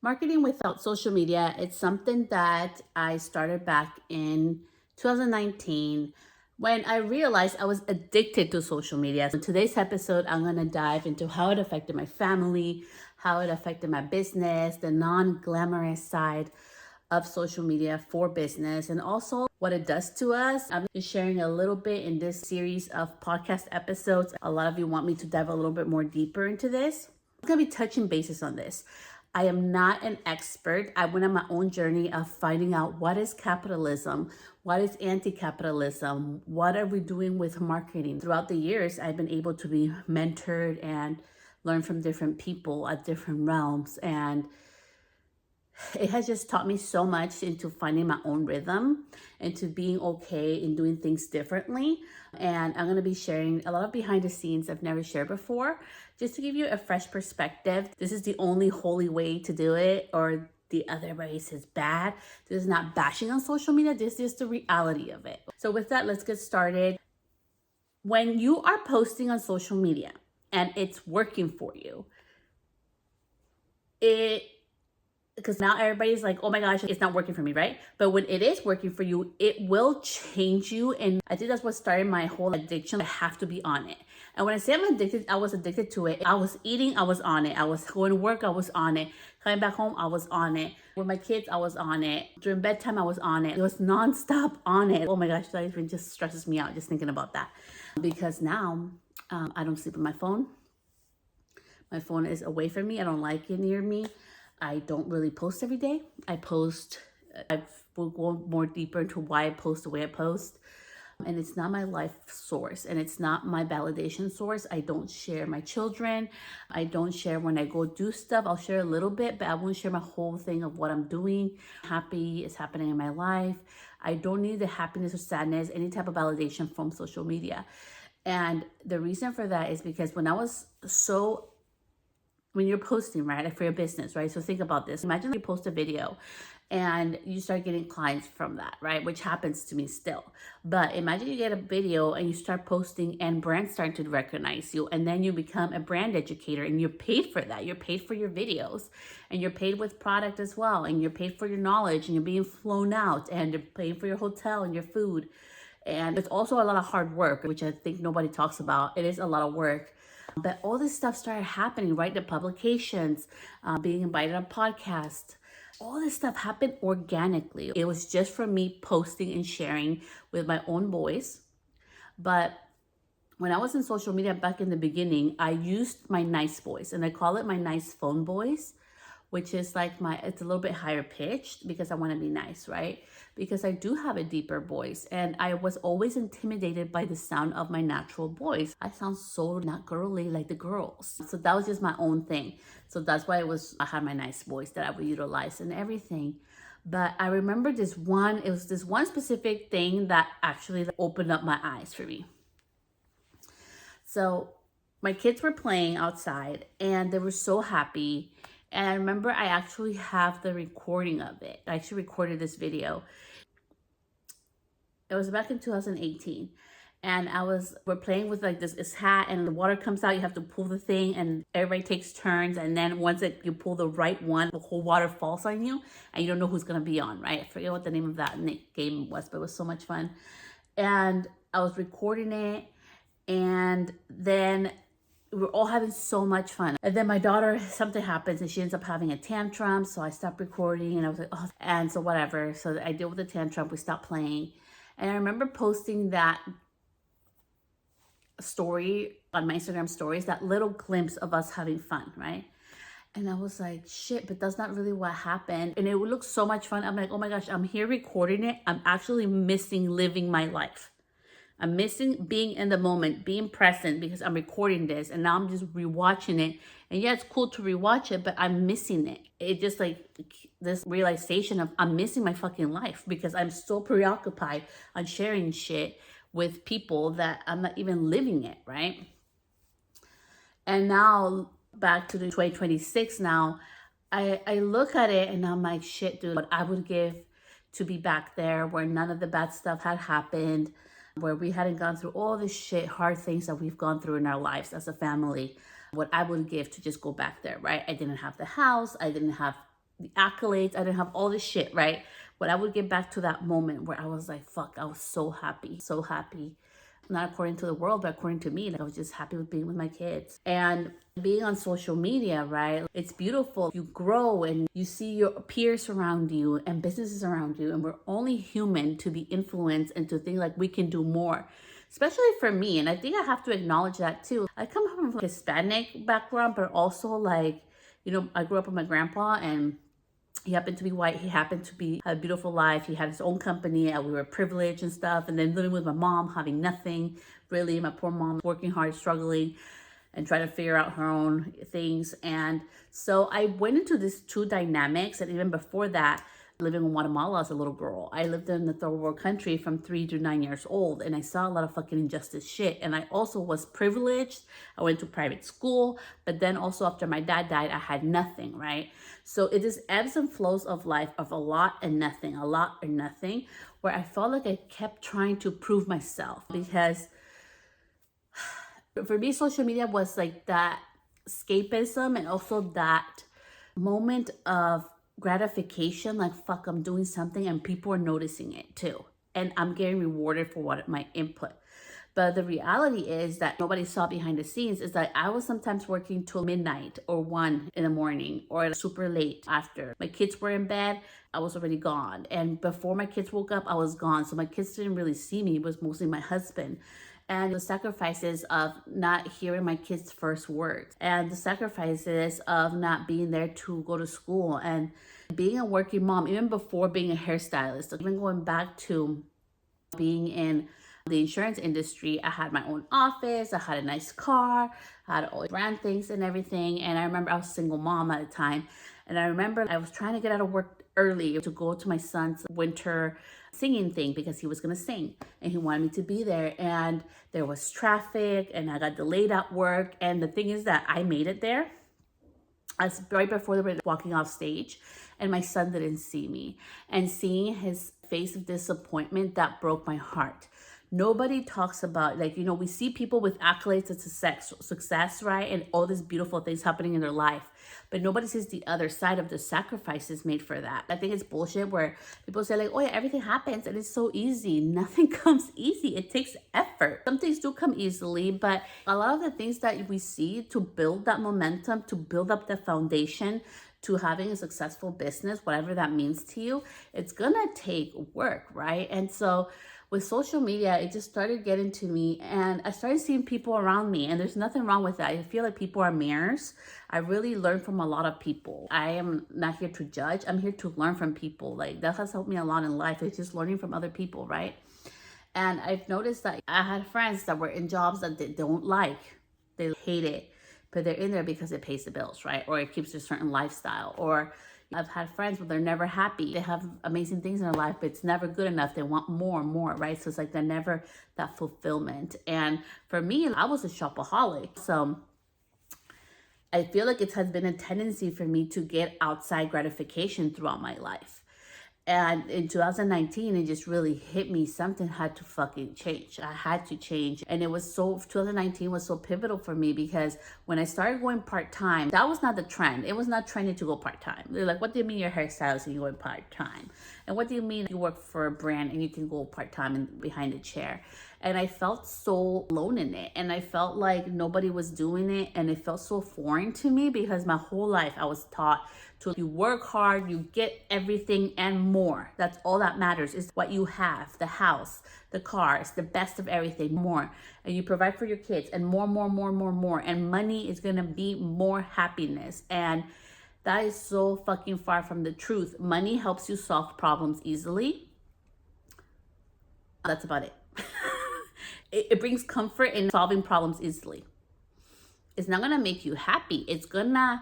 Marketing without social media, it's something that I started back in 2019 when I realized I was addicted to social media. So today's episode, I'm going to dive into how it affected my family, how it affected my business, the non-glamorous side of social media for business, and also what it does to us. I'm just sharing a little bit in this series of podcast episodes. A lot of you want me to dive a little bit more deeper into this. I'm going to be touching bases on this. I am not an expert. I went on my own journey of finding out what is capitalism, what is anti-capitalism, what are we doing with marketing. Throughout the years, I've been able to be mentored and learn from different people at different realms, and it has just taught me so much into finding my own rhythm, into being okay in doing things differently. And I'm going to be sharing a lot of behind the scenes I've never shared before, just to give you a fresh perspective. This is the only holy way to do it, or the other ways is bad. This is not bashing on social media. This is the reality of it. So with that, let's get started. When you are posting on social media and it's working for you, because now everybody's like, oh my gosh, it's not working for me, right? But when it is working for you, it will change you. And I think that's what started my whole addiction. I have to be on it. And when I say I'm addicted, I was addicted to it. I was eating, I was on it. I was going to work, I was on it. Coming back home, I was on it. With my kids, I was on it. During bedtime, I was on it. It was nonstop on it. Oh my gosh, that even just stresses me out just thinking about that. Because now I don't sleep with my phone. My phone is away from me. I don't like it near me. I don't really post every day. I will go more deeper into why I post the way I post. And it's not my life source, and it's not my validation source. I don't share my children. I don't share when I go do stuff. I'll share a little bit, but I won't share my whole thing of what I'm doing. Happy is happening in my life. I don't need the happiness or sadness, any type of validation from social media. And the reason for that is because when you're posting, right, for your business, right? So think about this. Imagine you post a video and you start getting clients from that, right? Which happens to me still. But imagine you get a video and you start posting and brands start to recognize you. And then you become a brand educator and you're paid for that. You're paid for your videos and you're paid with product as well. And you're paid for your knowledge and you're being flown out and you're paying for your hotel and your food. And it's also a lot of hard work, which I think nobody talks about. It is a lot of work. But all this stuff started happening, right? The publications, being invited on podcasts, all this stuff happened organically. It was just from me posting and sharing with my own voice. But when I was in social media back in the beginning, I used my nice voice, and I call it my nice phone voice, which is like it's a little bit higher pitched because I want to be nice, right? Because I do have a deeper voice, and I was always intimidated by the sound of my natural voice. I sound so not girly like the girls. So that was just my own thing. So that's why I had my nice voice that I would utilize and everything. But I remember it was this one specific thing that actually opened up my eyes for me. So my kids were playing outside and they were so happy. And I remember I actually have the recording of it. I actually recorded this video. It was back in 2018. And we're playing with like this hat, and the water comes out. You have to pull the thing and everybody takes turns. And then once you pull the right one, the whole water falls on you and you don't know who's going to be on, right? I forget what the name of that game was, but it was so much fun. And I was recording it, and then we were all having so much fun. And then my daughter, something happens and she ends up having a tantrum. So I stopped recording and I was like, oh, and so whatever. So I deal with the tantrum. We stopped playing. And I remember posting that story on my Instagram stories, that little glimpse of us having fun, right? And I was like, shit, but that's not really what happened. And it would look so much fun. I'm like, oh my gosh, I'm here recording it. I'm actually missing living my life. I'm missing being in the moment, being present, because I'm recording this and now I'm just rewatching it. And yeah, it's cool to rewatch it, but I'm missing it. It just like this realization of I'm missing my fucking life because I'm so preoccupied on sharing shit with people that I'm not even living it, right? And now back to the 2026 now, I look at it and I'm like, shit, dude, what I would give to be back there where none of the bad stuff had happened, where we hadn't gone through all the shit, hard things that we've gone through in our lives as a family. What I would give to just go back there, right? I didn't have the house. I didn't have the accolades. I didn't have all this shit, right? But I would get back to that moment where I was like, fuck, I was so happy, so happy. Not according to the world, but according to me. Like, I was just happy with being with my kids. And being on social media, right? It's beautiful. You grow and you see your peers around you and businesses around you. And we're only human to be influenced and to think like we can do more. Especially for me. And I think I have to acknowledge that too. I come from a Hispanic background, but also like, I grew up with my grandpa, and he happened to be white. He happened to have a beautiful life. He had his own company, and we were privileged and stuff. And then living with my mom, having nothing, really. My poor mom working hard, struggling, and trying to figure out her own things. And so I went into these two dynamics. And even before that, living in Guatemala as a little girl, I lived in the third world country from 3 to 9 years old, and I saw a lot of fucking injustice shit. And I also was privileged. I went to private school, but then also after my dad died, I had nothing, right? So it is ebbs and flows of life, of a lot and nothing, a lot or nothing, where I felt like I kept trying to prove myself. Because for me, social media was like that escapism, and also that moment of gratification, like, fuck, I'm doing something and people are noticing it too, and I'm getting rewarded for my input. But the reality is that nobody saw behind the scenes is that I was sometimes working till midnight or 1 in the morning or super late. After my kids were in bed, I was already gone. And before my kids woke up, I was gone. So my kids didn't really see me. It was mostly my husband. And the sacrifices of not hearing my kids' first words, and the sacrifices of not being there to go to school, and being a working mom, even before being a hairstylist, even going back to being in the insurance industry. I had my own office, I had a nice car, I had all the brand things and everything. And I remember I was a single mom at the time. And I remember I was trying to get out of work early to go to my son's winter singing thing because he was going to sing and he wanted me to be there. And there was traffic and I got delayed at work. And the thing is that I made it there. I was right before they were walking off stage, and my son didn't see me. And seeing his face of disappointment, that broke my heart. Nobody talks about, like, we see people with accolades and success, right? And all these beautiful things happening in their life. But nobody sees the other side of the sacrifices made for that. I think it's bullshit where people say like, oh yeah, everything happens and it's so easy. Nothing comes easy. It takes effort. Some things do come easily, but a lot of the things that we see to build that momentum, to build up the foundation, to having a successful business, whatever that means to you, it's gonna take work, right? And so with social media, it just started getting to me, and I started seeing people around me, and there's nothing wrong with that. I feel like people are mirrors. I really learn from a lot of people. I am not here to judge. I'm here to learn from people. Like, that has helped me a lot in life. It's just learning from other people, right? And I've noticed that I had friends that were in jobs that they don't like. They hate it, but they're in there because it pays the bills, right? Or it keeps a certain lifestyle. Or I've had friends where they're never happy. They have amazing things in their life, but it's never good enough. They want more and more, right? So it's like they're never that fulfillment. And for me, I was a shopaholic. So I feel like it has been a tendency for me to get outside gratification throughout my life. And in 2019, it just really hit me. Something had to fucking change. I had to change. And 2019 was so pivotal for me because when I started going part-time, that was not the trend. It was not trendy to go part-time. They're like, what do you mean you're a hairstylist and you're going part-time? And what do you mean you work for a brand and you can go part-time and behind a chair? And I felt so alone in it. And I felt like nobody was doing it. And it felt so foreign to me because my whole life I was taught to, you work hard, you get everything and more. That's all that matters is what you have, the house, the car, it's the best of everything, more. And you provide for your kids and more. And money is going to be more happiness. And that is so fucking far from the truth. Money helps you solve problems easily. That's about it. It brings comfort in solving problems easily. It's not going to make you happy. It's going to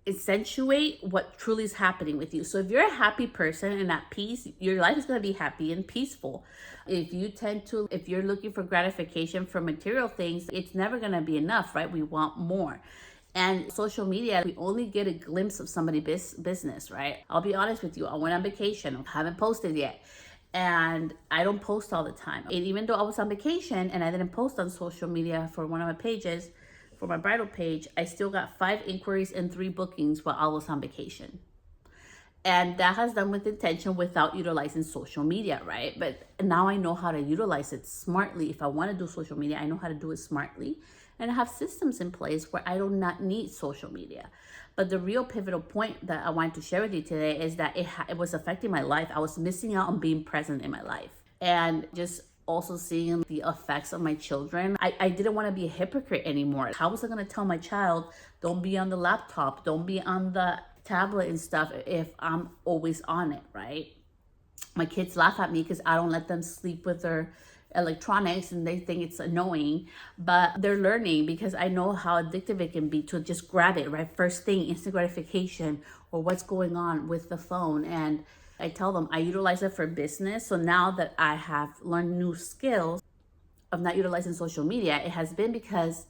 accentuate what truly is happening with you. So if you're a happy person and at peace, your life is going to be happy and peaceful. If you're looking for gratification from material things, it's never going to be enough, right? We want more. And social media, we only get a glimpse of somebody's business, right? I'll be honest with you. I went on vacation. I haven't posted yet. And I don't post all the time. And even though I was on vacation and I didn't post on social media for one of my pages, for my bridal page, I still got 5 inquiries and 3 bookings while I was on vacation. And that has done with intention without utilizing social media, right? But now I know how to utilize it smartly. If I want to do social media, I know how to do it smartly. And I have systems in place where I do not need social media. But the real pivotal point that I wanted to share with you today is that it was affecting my life. I was missing out on being present in my life. And just also seeing the effects of my children. I didn't want to be a hypocrite anymore. How was I going to tell my child, don't be on the laptop, don't be on the tablet and stuff if I'm always on it, right? My kids laugh at me because I don't let them sleep with their electronics and they think it's annoying, but they're learning because I know how addictive it can be to just grab it, right? First thing, instant gratification, or what's going on with the phone. And I tell them I utilize it for business. So now that I have learned new skills of not utilizing social media, it has been because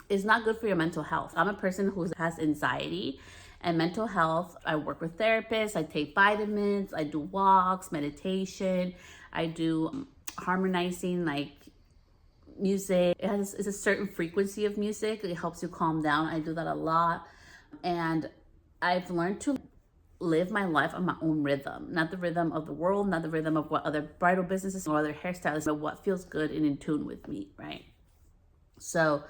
it's not good for your mental health. I'm a person who has anxiety and mental health. I work with therapists, I take vitamins, I do walks, meditation, I do harmonizing like music. It's a certain frequency of music. It helps you calm down. I do that a lot. And I've learned to live my life on my own rhythm, not the rhythm of the world, not the rhythm of what other bridal businesses or other hairstylists, but what feels good and in tune with me, right? So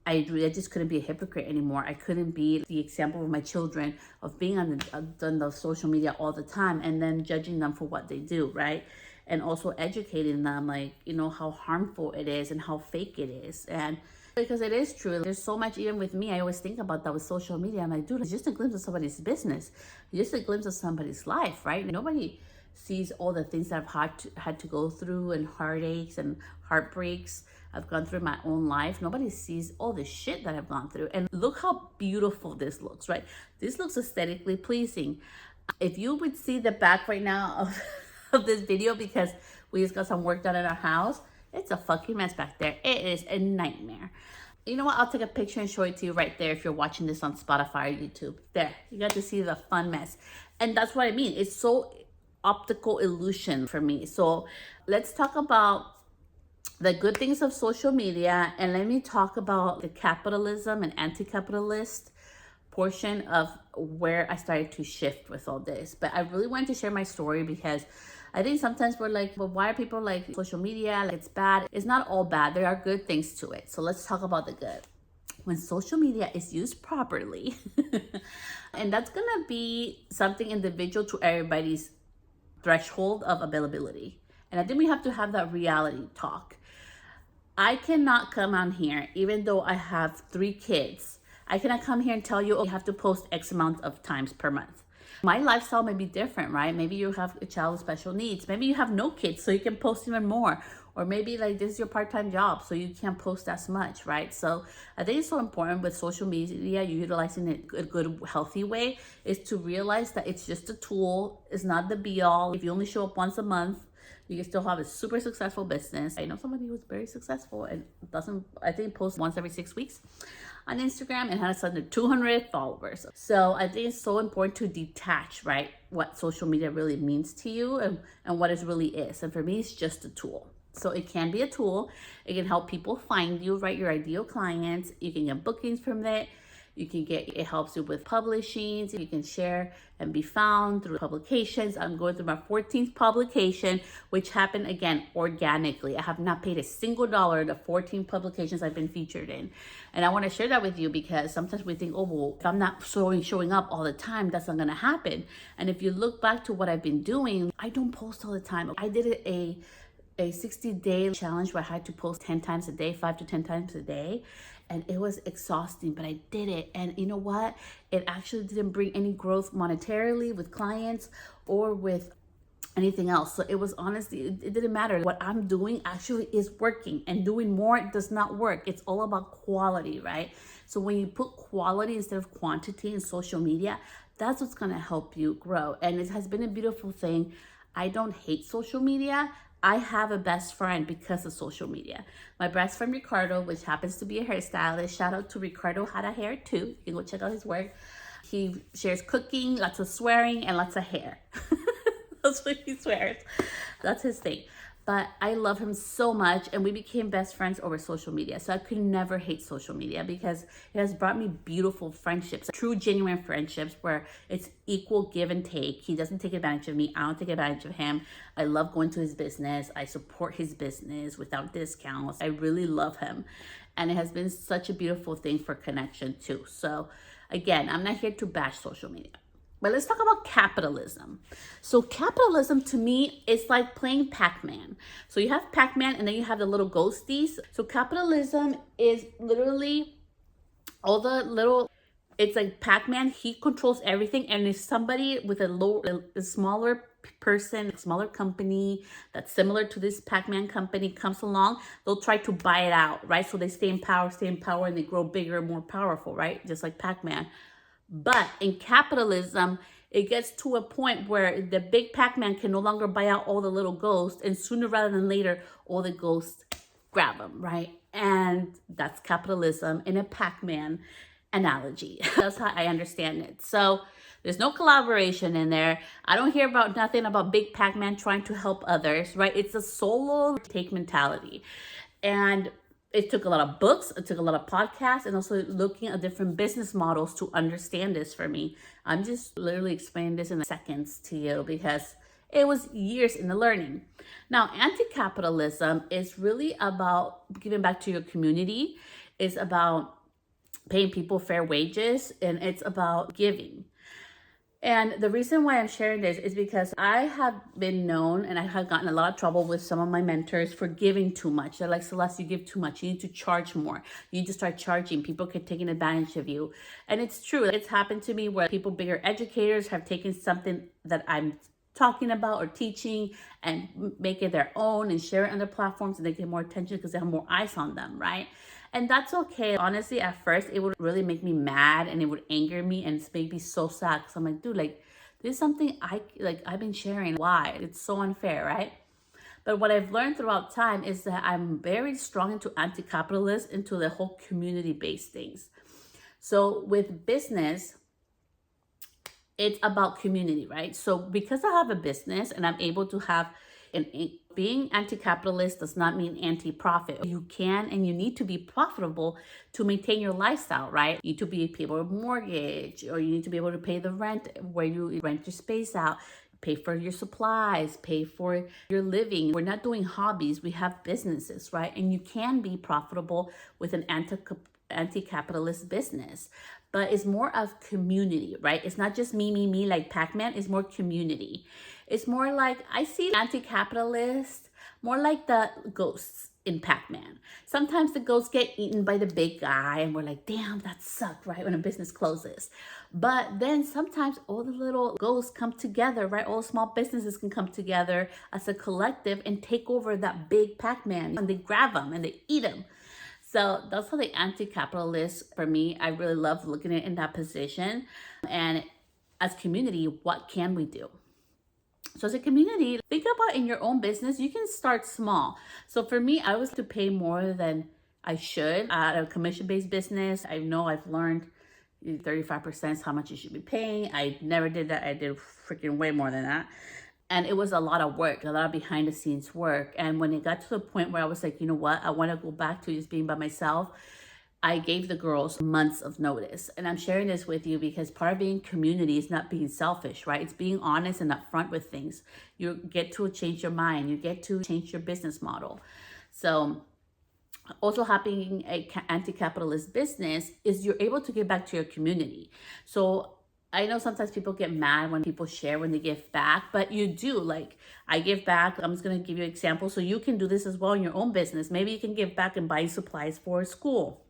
I just couldn't be a hypocrite anymore. I couldn't be the example of my children of being on the social media all the time and then judging them for what they do, right? And also educating them, like, you know, how harmful it is and how fake it is. And because it is true, there's so much, even with me, I always think about that with social media. I'm like, dude, it's just a glimpse of somebody's business. It's just a glimpse of somebody's life, right? Nobody sees all the things that I've had to go through and heartaches and heartbreaks I've gone through in my own life. Nobody sees all the shit that I've gone through. And look how beautiful this looks, right? This looks aesthetically pleasing. If you would see the back right now of this video, because we just got some work done in our house, it's a fucking mess back there. It is a nightmare. You know what? I'll take a picture and show it to you right there if you're watching this on Spotify or YouTube. There, you got to see the fun mess. And that's what I mean. It's so optical illusion for me. So let's talk about the good things of social media, and let me talk about the capitalism and anti-capitalist portion of where I started to shift with all this. But I really wanted to share my story because I think sometimes we're like, well, why are people like social media? Like, it's bad. It's not all bad. There are good things to it. So let's talk about the good. When social media is used properly, and that's gonna be something individual to everybody's threshold of availability. And I think we have to have that reality talk. I cannot come on here, even though I have 3 kids, I cannot come here and tell you, oh, you have to post X amount of times per month. My lifestyle may be different, right? Maybe you have a child with special needs. Maybe you have no kids, so you can post even more. Or maybe like this is your part-time job, so you can't post as much, right? So I think it's so important with social media, you utilizing it a good, healthy way, is to realize that it's just a tool. It's not the be-all. If you only show up once a month, you can still have a super successful business. I know somebody who's very successful and I think posts once every 6 weeks on Instagram and has under 200 followers. So I think it's so important to detach, right, what social media really means to you and what it really is. And for me, it's just a tool. So it can be a tool. It can help people find you, right, your ideal clients. You can get bookings from it. It helps you with publishing. You can share and be found through publications. I'm going through my 14th publication, which happened again organically. I have not paid a single dollar the 14 publications I've been featured in. And I want to share that with you because sometimes we think, oh, well, if I'm not showing up all the time, that's not going to happen. And if you look back to what I've been doing, I don't post all the time. I did a 60-day challenge where I had to post 10 times a day, 5 to 10 times a day. And it was exhausting, but I did it. And you know what? It actually didn't bring any growth monetarily with clients or with anything else. So it was honestly, it didn't matter. What I'm doing actually is working, and doing more does not work. It's all about quality, right? So when you put quality instead of quantity in social media, that's what's gonna help you grow. And it has been a beautiful thing. I don't hate social media. I have a best friend because of social media. My best friend Ricardo, which happens to be a hairstylist. Shout out to Ricardo Had a Hair too. You can go check out his work. He shares cooking, lots of swearing, and lots of hair. That's what he swears. That's his thing. but I love him so much, and we became best friends over social media. So I could never hate social media because it has brought me beautiful friendships, true, genuine friendships where it's equal give and take. He doesn't take advantage of me. I don't take advantage of him. I love going to his business. I support his business without discounts. I really love him. And it has been such a beautiful thing for connection too. So again, I'm not here to bash social media. But let's talk about capitalism. So capitalism to me is like playing Pac-Man. So you have Pac-Man and then you have the little ghosties. So capitalism is literally all the little, it's like Pac-Man, he controls everything. And if somebody with a smaller person, a smaller company that's similar to this Pac-Man company comes along, they'll try to buy it out, right? So they stay in power, and they grow bigger and more powerful, right? Just like Pac-Man. But in capitalism, it gets to a point where the big Pac-Man can no longer buy out all the little ghosts, and sooner rather than later, all the ghosts grab them, right? And that's capitalism in a Pac-Man analogy. That's how I understand it. So there's no collaboration in there. I don't hear about nothing about big Pac-Man trying to help others, right? It's a solo take mentality. And it took a lot of books, it took a lot of podcasts, and also looking at different business models to understand this for me. I'm just literally explaining this in seconds to you because it was years in the learning. Now, anti-capitalism is really about giving back to your community. It's about paying people fair wages, and it's about giving. And the reason why I'm sharing this is because I have been known and I have gotten a lot of trouble with some of my mentors for giving too much. They're like, Celeste, you give too much. You need to charge more. You need to start charging. People keep taking advantage of you. And it's true. It's happened to me where people, bigger educators, have taken something that I'm talking about or teaching and make it their own and share it on their platforms, and they get more attention because they have more eyes on them, right? And that's okay. Honestly, at first, it would really make me mad and it would anger me and it's made me so sad because I'm like, dude, like, this is something I've been sharing. Why? It's so unfair, right? But what I've learned throughout time is that I'm very strong into anti-capitalist, into the whole community-based things. So with business, it's about community, right? So because I have a business and I'm able to have being anti-capitalist does not mean anti-profit. You can and you need to be profitable to maintain your lifestyle, right? You need to be able to mortgage, or you need to be able to pay the rent where you rent your space out, pay for your supplies, pay for your living. We're not doing hobbies, we have businesses, right? And you can be profitable with an anti-capitalist business. But it's more of community, right? It's not just me, like Pac-Man. It's more community. It's more like, I see anti-capitalist more like the ghosts in Pac-Man. Sometimes the ghosts get eaten by the big guy and we're like, damn, that sucked, right? When a business closes. But then sometimes all the little ghosts come together, right? All small businesses can come together as a collective and take over that big Pac-Man, and they grab them and they eat them. So that's how the anti-capitalist, for me, I really love looking at it in that position. And as community, what can we do? So as a community, think about in your own business, you can start small. So for me, I was to pay more than I should at a commission-based business. I know I've learned 35% is how much you should be paying. I never did that. I did freaking way more than that. And it was a lot of work, a lot of behind the scenes work. And when it got to the point where I was like, you know what, I want to go back to just being by myself, I gave the girls months of notice. And I'm sharing this with you because part of being community is not being selfish, right? It's being honest and upfront with things. You get to change your mind. You get to change your business model. So also having an anti-capitalist business is you're able to give back to your community. So I know sometimes people get mad when people share when they give back, but you do. Like, I give back. I'm just going to give you an example so you can do this as well in your own business. Maybe you can give back and buy supplies for school.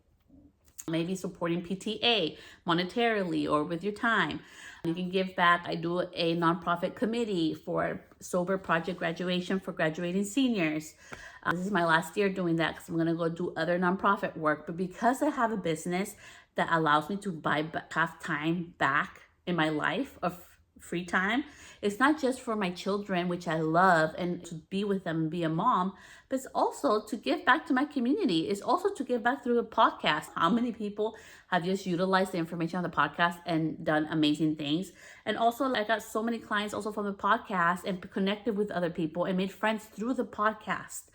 Maybe supporting PTA monetarily or with your time. You can give back. I do a nonprofit committee for sober project graduation for graduating seniors. This is my last year doing that because I'm going to go do other nonprofit work. But because I have a business that allows me to have time back in my life of free time. It's not just for my children, which I love, and to be with them and be a mom, but it's also to give back to my community. It's also to give back through a podcast. How many people have just utilized the information on the podcast and done amazing things? And also, I got so many clients also from the podcast and connected with other people and made friends through the podcast.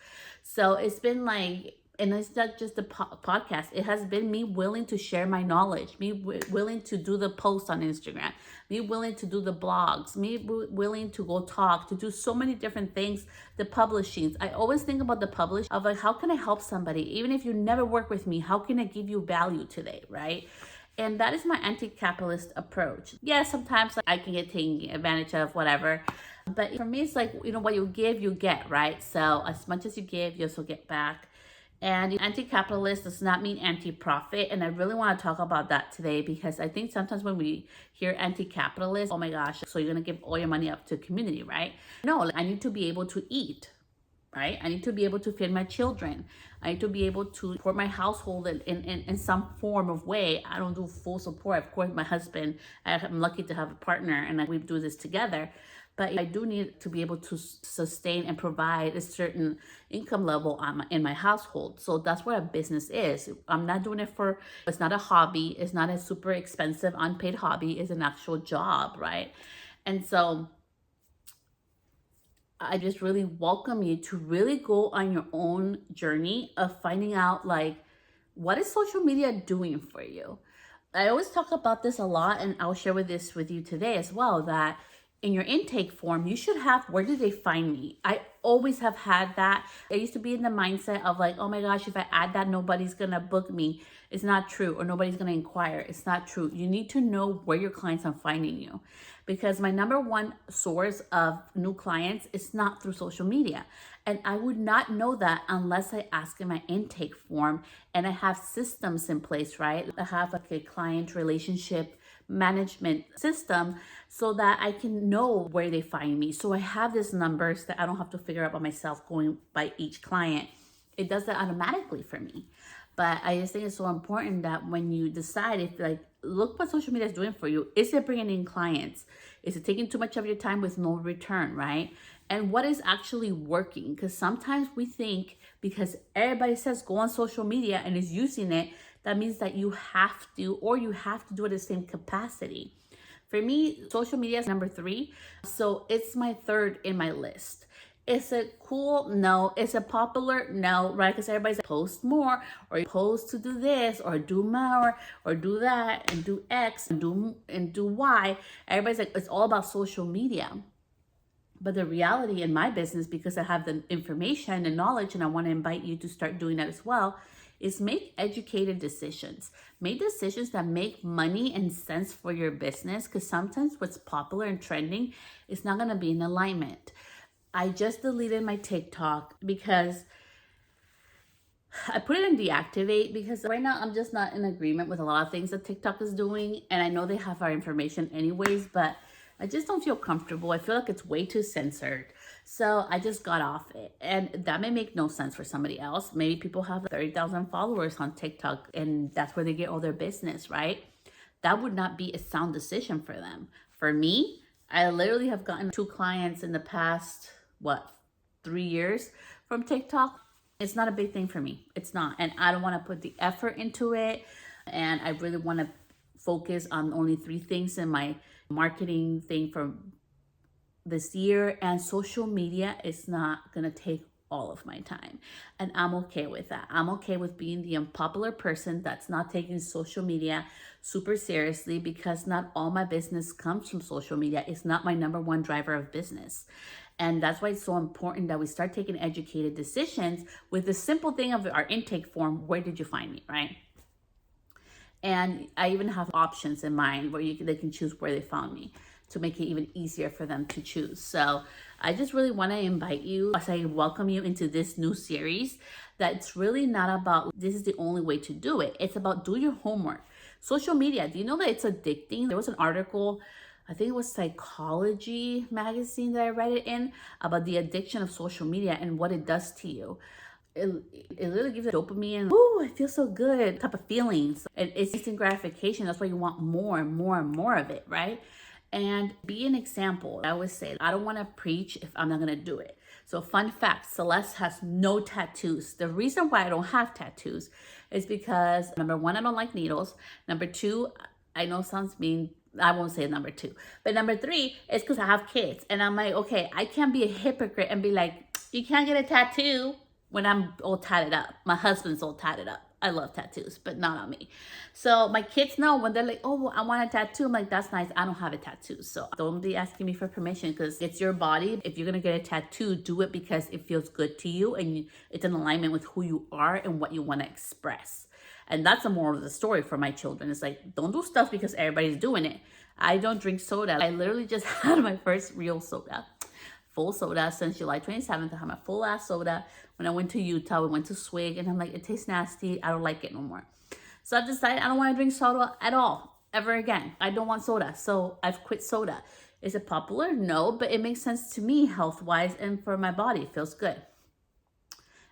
So it's been like, and it's not just the podcast. It has been me willing to share my knowledge, me willing to do the posts on Instagram, me willing to do the blogs, me willing to go talk, to do so many different things, the publishings. I always think about the publish of like, how can I help somebody? Even if you never work with me, how can I give you value today, right? And that is my anti-capitalist approach. Yeah, sometimes I can get taken advantage of, whatever. But for me, it's like, what you give, you get, right? So as much as you give, you also get back. And anti-capitalist does not mean anti-profit. And I really want to talk about that today, because I think sometimes when we hear anti-capitalist, oh my gosh, so you're going to give all your money up to community, right? No, like, I need to be able to eat, right? I need to be able to feed my children. I need to be able to support my household in some form of way. I don't do full support. Of course, my husband, I'm lucky to have a partner and we do this together. But I do need to be able to sustain and provide a certain income level in my household. So that's what a business is. I'm not doing it it's not a hobby. It's not a super expensive unpaid hobby. It's an actual job, right? And so I just really welcome you to really go on your own journey of finding out, like, what is social media doing for you? I always talk about this a lot, and I'll share this with you today as well, that in your intake form, you should have, where did they find me? I always have had that. I used to be in the mindset of like, oh my gosh, if I add that, nobody's gonna book me. It's not true. Or nobody's gonna inquire. It's not true. You need to know where your clients are finding you, because my number one source of new clients is not through social media. And I would not know that unless I ask in my intake form and I have systems in place, right? I have like a client relationship management system so that I can know where they find me. So I have these numbers that I don't have to figure out by myself going by each client. It does that automatically for me. But I just think it's so important that when you decide, if like, look what social media is doing for you. Is it bringing in clients? Is it taking too much of your time with no return, right? And what is actually working? Because sometimes we think because everybody says go on social media and is using it, that means that you have to, or you have to do it at the same capacity. For me, social media is number 3. So it's my 3rd in my list. Is it cool? No. Is it popular? No, right? Because everybody's like, post more, or post to do this, or do more, or do that, and do X, and do Y. Everybody's like, it's all about social media. But the reality in my business, because I have the information and knowledge, and I want to invite you to start doing that as well, is make educated decisions. Make decisions that make money and sense for your business, because sometimes what's popular and trending is not going to be in alignment. I just deleted my TikTok because I put it in deactivate, because right now I'm just not in agreement with a lot of things that TikTok is doing. And I know they have our information anyways, but I just don't feel comfortable. I feel like it's way too censored. So I just got off it. And that may make no sense for somebody else. Maybe people have 30,000 followers on TikTok and that's where they get all their business, right? That would not be a sound decision for them. For me, I literally have gotten 2 clients in the past, 3 years from TikTok. It's not a big thing for me. It's not. And I don't want to put the effort into it. And I really want to focus on only 3 things in my marketing thing for this year. And social media is not going to take all of my time. And I'm okay with that. I'm okay with being the unpopular person that's not taking social media super seriously, because not all my business comes from social media. It's not my number one driver of business. And that's why it's so important that we start taking educated decisions with the simple thing of our intake form. Where did you find me, right? And I even have options in mind where they can choose where they found me to make it even easier for them to choose. So I just really want to invite you, as I welcome you into this new series, that it's really not about this is the only way to do it. It's about do your homework. Social media, do you know that it's addicting? There was an article, I think it was Psychology magazine that I read it in, about the addiction of social media and what it does to you. It literally gives a dopamine, oh, I feel so good type of feelings. And it's instant gratification. That's why you want more and more and more of it, right? and be an example. I always say, I don't want to preach if I'm not going to do it. So fun fact, Celeste has no tattoos. The reason why I don't have tattoos is because number one, I don't like needles. Number two, I know it sounds mean, I won't say number two. But number three is because I have kids. And I'm like, okay, I can't be a hypocrite and be like, you can't get a tattoo when I'm all tatted up. My husband's all tatted up. I love tattoos, but not on me. So my kids know when they're like, oh, I want a tattoo. I'm like, that's nice. I don't have a tattoo. So don't be asking me for permission because it's your body. If you're going to get a tattoo, do it because it feels good to you and it's in alignment with who you are and what you want to express. And that's the moral of the story for my children. It's like, don't do stuff because everybody's doing it. I don't drink soda. I literally just had my first real soda. Full soda since July 27th. I had my full ass soda. When I went to Utah, we went to Swig and I'm like, it tastes nasty. I don't like it no more. So I've decided I don't want to drink soda at all, ever again. I don't want soda. So I've quit soda. Is it popular? No, but it makes sense to me health-wise and for my body. It feels good.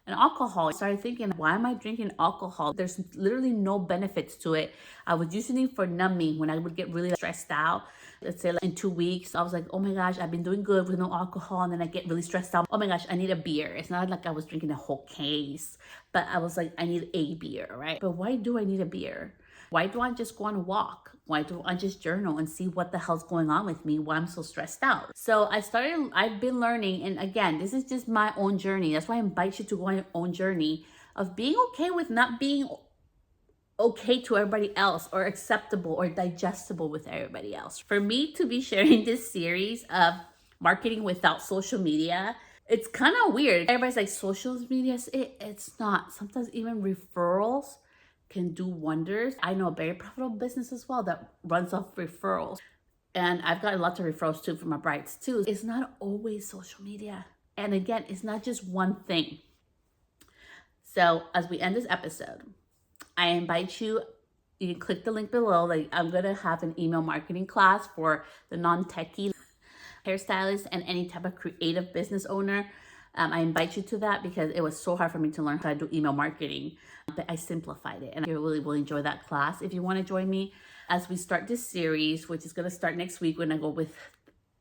And alcohol, I started thinking, why am I drinking alcohol? There's literally no benefits to it. I was using it for numbing when I would get really stressed out. Let's say like in 2 weeks, I was like, oh my gosh, I've been doing good with no alcohol. And then I get really stressed out. Oh my gosh, I need a beer. It's not like I was drinking a whole case, but I was like, I need a beer, right? But why do I need a beer? Why do I just go on a walk? Why don't I just journal and see what the hell's going on with me? Why I'm so stressed out? So I've been learning, and again, this is just my own journey. That's why I invite you to go on your own journey of being okay with not being okay to everybody else or acceptable or digestible with everybody else. For me to be sharing this series of marketing without social media, it's kind of weird. Everybody's like, social media, it's not. Sometimes even referrals can do wonders. I know a very profitable business as well that runs off referrals. And I've gotten lots of referrals too from my brides too. It's not always social media. And again, it's not just one thing. So as we end this episode, I invite you, you can click the link below. Like I'm going to have an email marketing class for the non-techie hairstylist and any type of creative business owner. I invite you to that because it was so hard for me to learn how to do email marketing, but I simplified it and I really will enjoy that class. If you want to join me as we start this series, which is going to start next week when I go with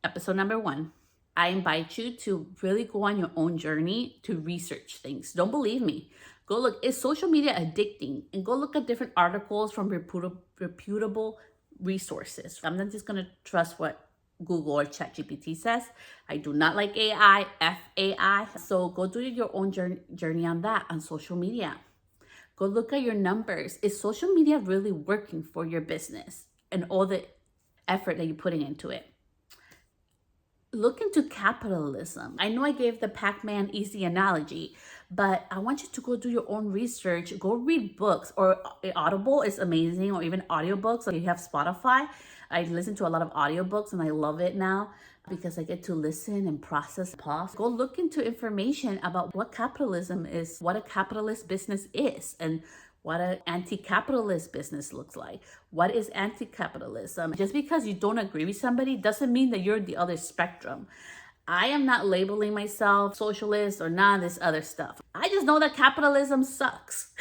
episode number 1, I invite you to really go on your own journey to research things. Don't believe me. Go look. Is social media addicting? And go look at different articles from reputable resources. I'm not just going to trust what Google or ChatGPT says. I do not like AI, FAI. So go do your own journey on that on social media. Go look at your numbers. Is social media really working for your business and all the effort that you're putting into it? Look into capitalism. I know I gave the Pac-Man easy analogy, but I want you to go do your own research. Go read books, or Audible is amazing, or even audiobooks. If you have Spotify, I listen to a lot of audiobooks and I love it now because I get to listen and process, pause. Go look into information about what capitalism is, what a capitalist business is, and what an anti-capitalist business looks like. What is anti-capitalism? Just because you don't agree with somebody doesn't mean that you're the other spectrum. I am not labeling myself socialist or none of this other stuff. I just know that capitalism sucks.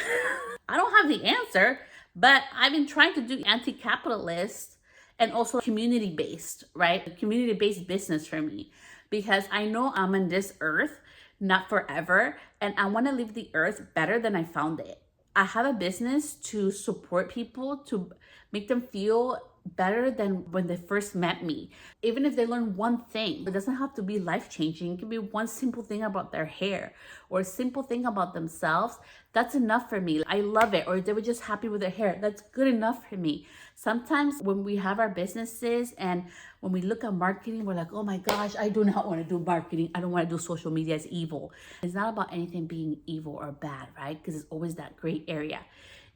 I don't have the answer, but I've been trying to do anti-capitalist and also community-based, right? Community-based business for me, because I know I'm on this earth, not forever, and I want to leave the earth better than I found it. I have a business to support people, to make them feel better than when they first met me. Even if they learn one thing, it doesn't have to be life-changing. It can be one simple thing about their hair or a simple thing about themselves. That's enough for me. I love it. Or they were just happy with their hair. That's good enough for me. Sometimes when we have our businesses and when we look at marketing, we're like, oh my gosh, I do not want to do marketing. I don't want to do social media. It's evil. It's not about anything being evil or bad, right? Because it's always that gray area.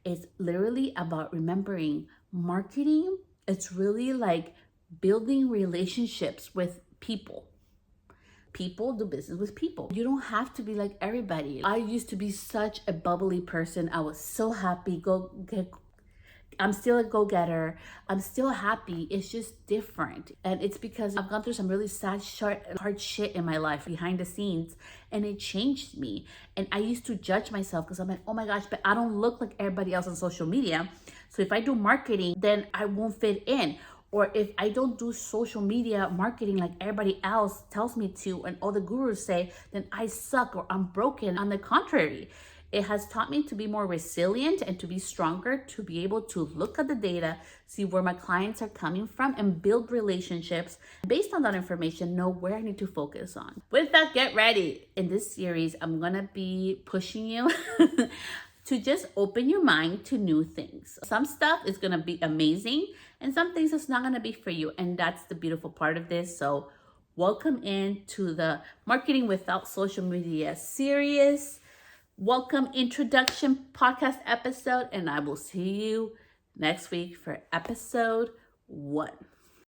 It's literally about remembering marketing. It's really like building relationships with people. People do business with people. You don't have to be like everybody. I used to be such a bubbly person. I was so happy. I'm still a go-getter. I'm still happy. It's just different. And it's because I've gone through some really sad, hard shit in my life behind the scenes. And it changed me. And I used to judge myself because I'm like, oh my gosh, but I don't look like everybody else on social media. So if I do marketing, then I won't fit in. Or if I don't do social media marketing like everybody else tells me to and all the gurus say, then I suck or I'm broken. On the contrary, it has taught me to be more resilient and to be stronger, to be able to look at the data, see where my clients are coming from, and build relationships. Based on that information, know where I need to focus on. With that, get ready. In this series, I'm gonna be pushing you to just open your mind to new things. Some stuff is gonna be amazing, and some things it's not gonna be for you. And that's the beautiful part of this. So welcome into the Marketing Without Social Media series. Welcome introduction podcast episode, and I will see you next week for episode 1.